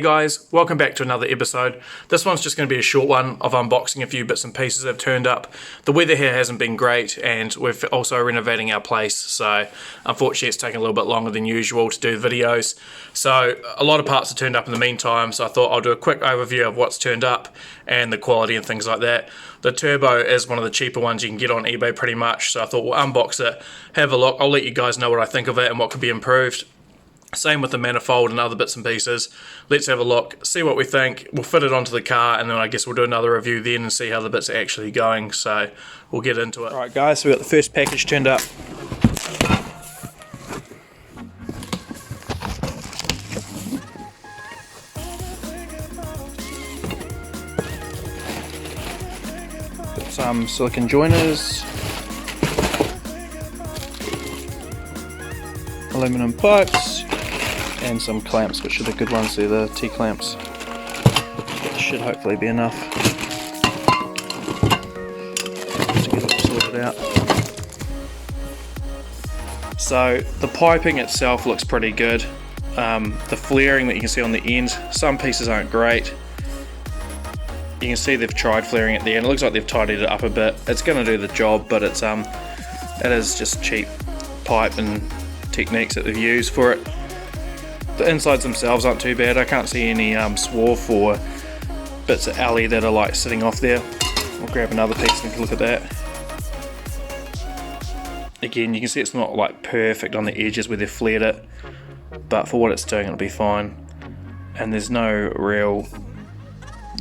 Hey guys, welcome back to another episode. This one's just going to be a short one of unboxing a few bits and pieces that have turned up. The weather here hasn't been great and we're also renovating our place, so unfortunately it's taken a little bit longer than usual to do videos. So a lot of parts have turned up in the meantime, so I thought I'll do a quick overview of what's turned up and the quality and things like that. The Turbo is one of the cheaper ones you can get on eBay pretty much, so I thought we'll unbox it, have a look, I'll let you guys know what I think of it and what could be improved. Same with the manifold and other bits and pieces. Let's have a look, see what we think. We'll fit it onto the car and then I guess we'll do another review then and see how the bits are actually going. So we'll get into it. Alright guys, so we got the first package turned up. Got some silicone joiners. Aluminum pipes. And some clamps, which are the good ones. They're the T-clamps. That should hopefully be enough to get it sorted out. So the piping itself looks pretty good. The flaring that you can see on the end, some pieces aren't great. You can see they've tried flaring at the end. It looks like they've tidied it up a bit. It's going to do the job, but it is just cheap pipe and techniques that they've used for it. The insides themselves aren't too bad. I can't see any swarf or bits of alley that are like sitting off there. We'll grab another piece and look at that. Again, you can see it's not like perfect on the edges where they've flared it, but for what it's doing it'll be fine. And there's no real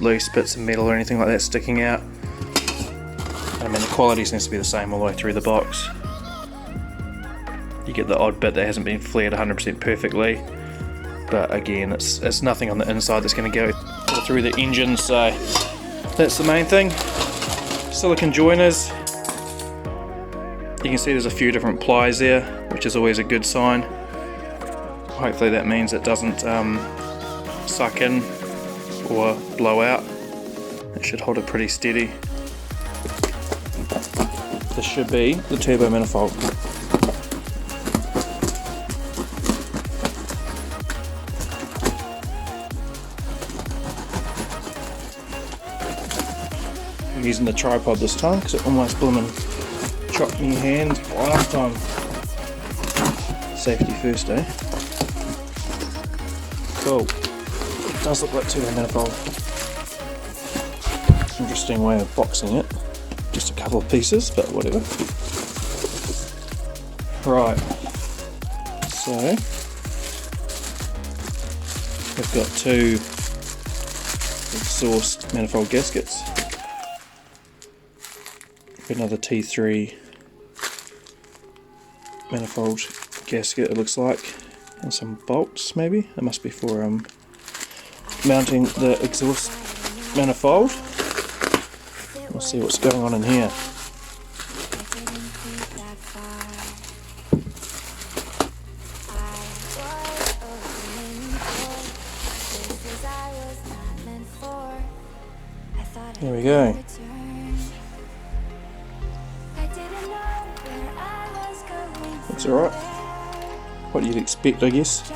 loose bits of metal or anything like that sticking out. I mean, the quality seems to be the same all the way through the box. You get the odd bit that hasn't been flared 100% perfectly. But again, it's nothing on the inside that's going to go through the engine, so that's the main thing. Silicone joiners. You can see there's a few different plies there, which is always a good sign. Hopefully that means it doesn't suck in or blow out. It should hold it pretty steady. This should be the turbo manifold. I'm using the tripod this time because it almost blooming chopped me hand last time. Safety first, eh? Cool. It does look like turbo manifold. Interesting way of boxing it. Just a couple of pieces, but whatever. Right. So we've got two exhaust manifold gaskets. Another T3 manifold gasket, it looks like, and some bolts maybe. It must be for mounting the exhaust manifold. We'll see what's going on in here. There we go. That's alright. What you'd expect, I guess.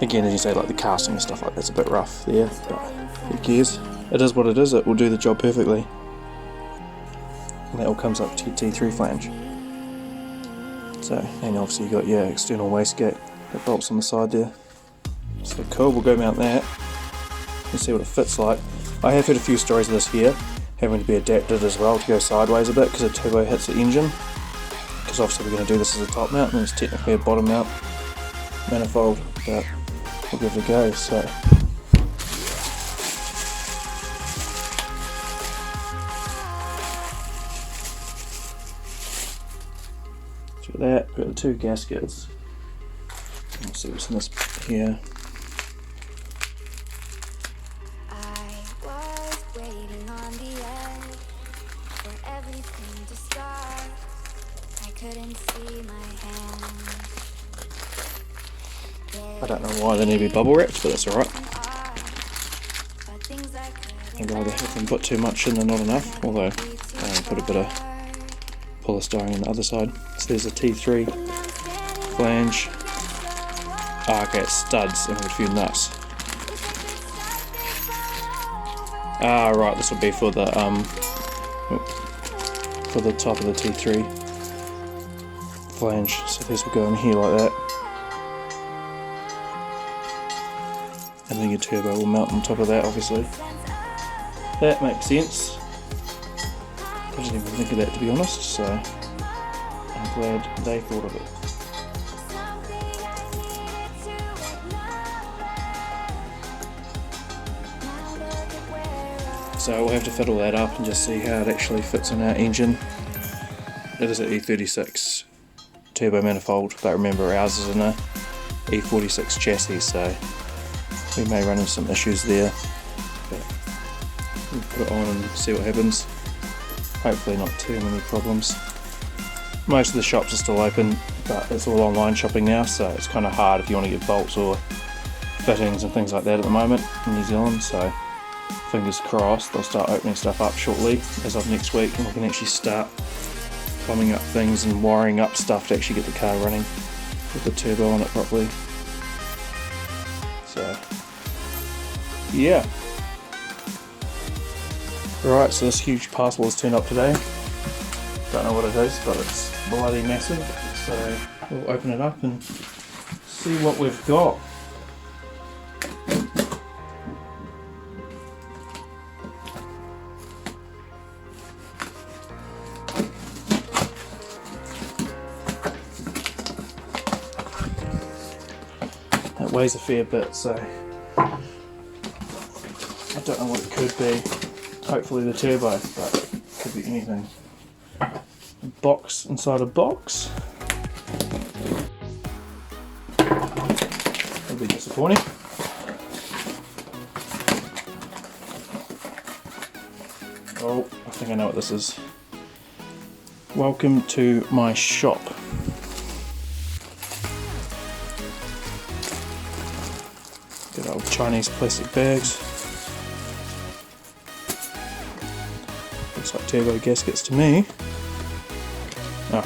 Again, as you say, like the casting and stuff like that's a bit rough there, but who cares? It is what it is, it will do the job perfectly. And that all comes up to your T3 flange. So, and obviously you got your external wastegate that bolts on the side there. So cool, we'll go mount that and see what it fits like. I have heard a few stories of this here having to be adapted as well to go sideways a bit because the turbo hits the engine. Because obviously we're going to do this as a top mount and it's technically a bottom mount manifold, but we'll give it a go. So do that. We've got the two gaskets. Let's see what's in this here. I don't know why they need to be bubble wrapped, but that's alright. I'd rather have them put too much in than not enough, although put a bit of polystyrene on the other side. So there's a T3 flange, Ah, okay, it's studs and a few nuts. Ah, right, this will be for the top of the T3 flange. So these will go in here like that. And then your turbo will mount on top of that, obviously. That makes sense. I didn't even think of that, to be honest, so I'm glad they thought of it. So we'll have to fiddle that up and just see how it actually fits in our engine. It is an E36 Turbo Manifold, but remember ours is in a E46 chassis, so we may run into some issues there. But we'll put it on and see what happens. Hopefully not too many problems. Most of the shops are still open, but it's all online shopping now, so it's kind of hard if you want to get bolts or fittings and things like that at the moment in New Zealand, so fingers crossed they'll start opening stuff up shortly as of next week, and we can actually start plumbing up things and wiring up stuff to actually get the car running with the turbo on it properly. So yeah. Right, so this huge parcel has turned up today. Don't know what it is, but it's bloody massive. So we'll open it up and see what we've got. It weighs a fair bit, so I don't know what it could be. Hopefully the turbo, but it could be anything. A box inside a box. That'll be disappointing. Oh, I think I know what this is. Welcome to my shop. Good old Chinese plastic bags. Looks like turbo gaskets to me. Oh.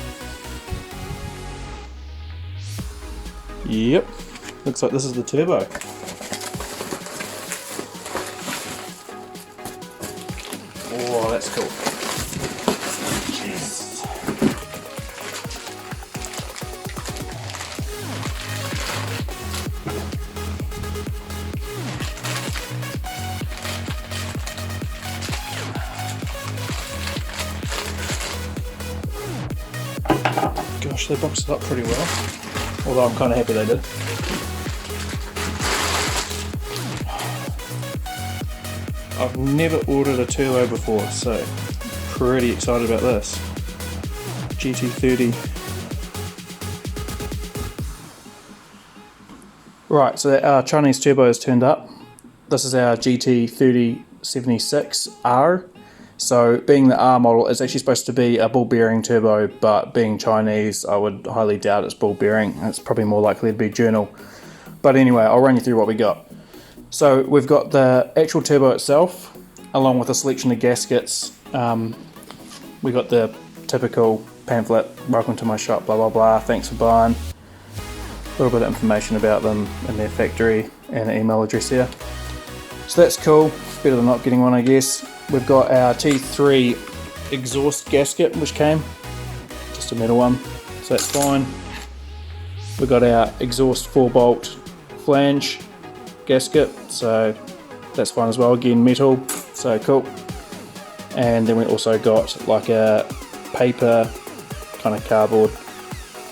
Yep, looks like this is the turbo. Oh, that's cool. Jeez. Gosh, they boxed it up pretty well. Although I'm kind of happy they did. I've never ordered a turbo before, so pretty excited about this. GT30. Right, so our Chinese turbo has turned up. This is our GT3076R. So being the R model, it's actually supposed to be a ball bearing turbo, but being Chinese, I would highly doubt it's ball bearing. It's probably more likely to be journal. But anyway, I'll run you through what we got. So we've got the actual turbo itself, along with a selection of gaskets. We got the typical pamphlet, welcome to my shop, blah blah blah, thanks for buying. A little bit of information about them and their factory and an email address here. So that's cool, better than not getting one, I guess. We've got our T3 exhaust gasket, which came, just a metal one, so that's fine. We've got our exhaust 4-bolt flange gasket, so that's fine as well, again metal, so cool. And then we also got like a paper kind of cardboard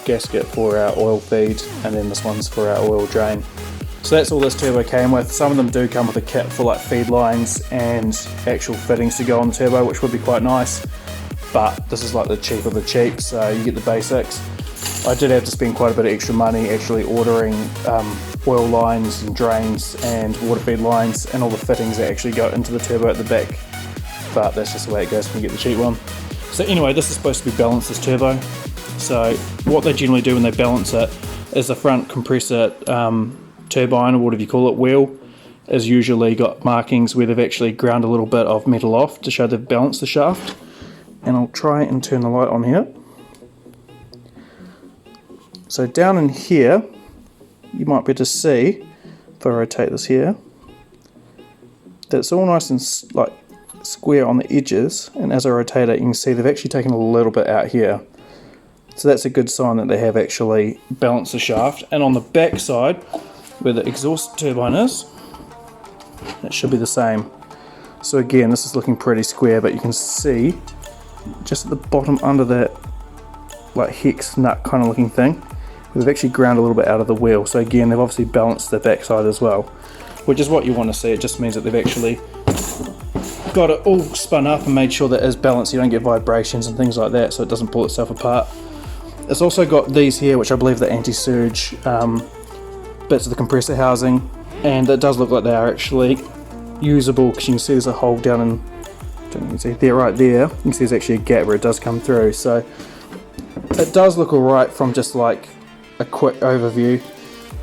gasket for our oil feed, and then this one's for our oil drain. So that's all this turbo came with. Some of them do come with a kit for like feed lines and actual fittings to go on the turbo, which would be quite nice, but this is like the cheap of the cheap, so you get the basics. I did have to spend quite a bit of extra money actually ordering oil lines and drains and water feed lines and all the fittings that actually go into the turbo at the back, but that's just the way it goes when you get the cheap one. So anyway, this is supposed to be balanced, this turbo. So what they generally do when they balance it is the front compressor turbine, or whatever you call it, wheel, is usually got markings where they've actually ground a little bit of metal off to show they've balanced the shaft. And I'll try and turn the light on here. So down in here you might be able to see, if I rotate this here, that it's all nice and like square on the edges, and as I rotate it you can see they've actually taken a little bit out here. So that's a good sign that they have actually balanced the shaft. And on the back side, where the exhaust turbine is, it should be the same. So again, this is looking pretty square, but you can see just at the bottom under that like hex nut kind of looking thing, they've actually ground a little bit out of the wheel. So again, they've obviously balanced the back side as well, which is what you want to see. It just means that they've actually got it all spun up and made sure that it is balanced, you don't get vibrations and things like that, so it doesn't pull itself apart. It's also got these here, which I believe are the anti-surge bits of the compressor housing, and it does look like they are actually usable, because you can see there's a hole down in, I don't know if you can see there, right there, you can see there's actually a gap where it does come through. So it does look alright from just like a quick overview.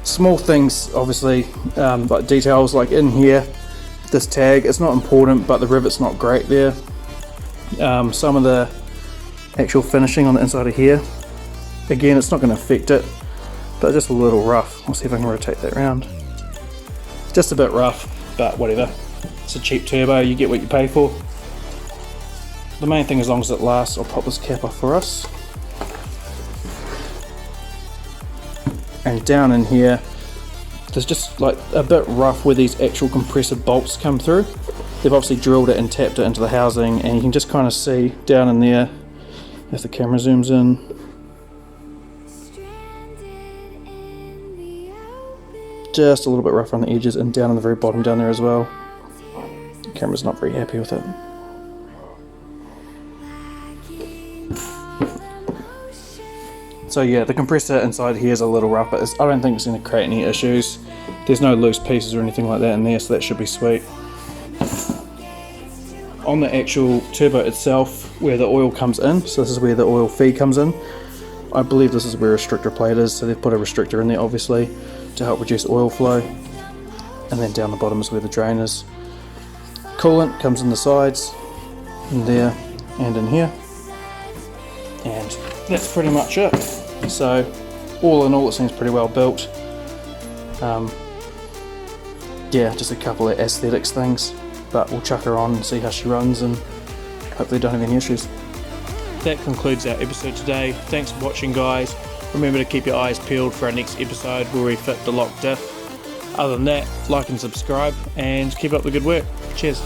Small things obviously, like details like in here, this tag, it's not important, but the rivet's not great there. Some of the actual finishing on the inside of here, again, it's not going to affect it, but just a little rough. I'll see if I can rotate that around. Just a bit rough, but whatever. It's a cheap turbo, you get what you pay for. The main thing, as long as it lasts, I'll pop this cap off for us. And down in here, there's just like a bit rough where these actual compressor bolts come through. They've obviously drilled it and tapped it into the housing, and you can just kind of see down in there, if the camera zooms in, just a little bit rough on the edges, and down on the very bottom down there as well. The camera's not very happy with it. So yeah, the compressor inside here is a little rough, but I don't think it's going to create any issues. There's no loose pieces or anything like that in there, so that should be sweet. On the actual turbo itself, where the oil comes in, so this is where the oil feed comes in, I believe this is where a restrictor plate is, so they've put a restrictor in there obviously to help reduce oil flow. And then down the bottom is where the drain is. Coolant comes in the sides, in there and in here, and that's pretty much it. So all in all, it seems pretty well built. Yeah, just a couple of aesthetics things, but we'll chuck her on and see how she runs, and hopefully don't have any issues. That concludes our episode today. Thanks for watching, guys. Remember to keep your eyes peeled for our next episode where we fit the lock diff. Other than that, like and subscribe, and keep up the good work. Cheers.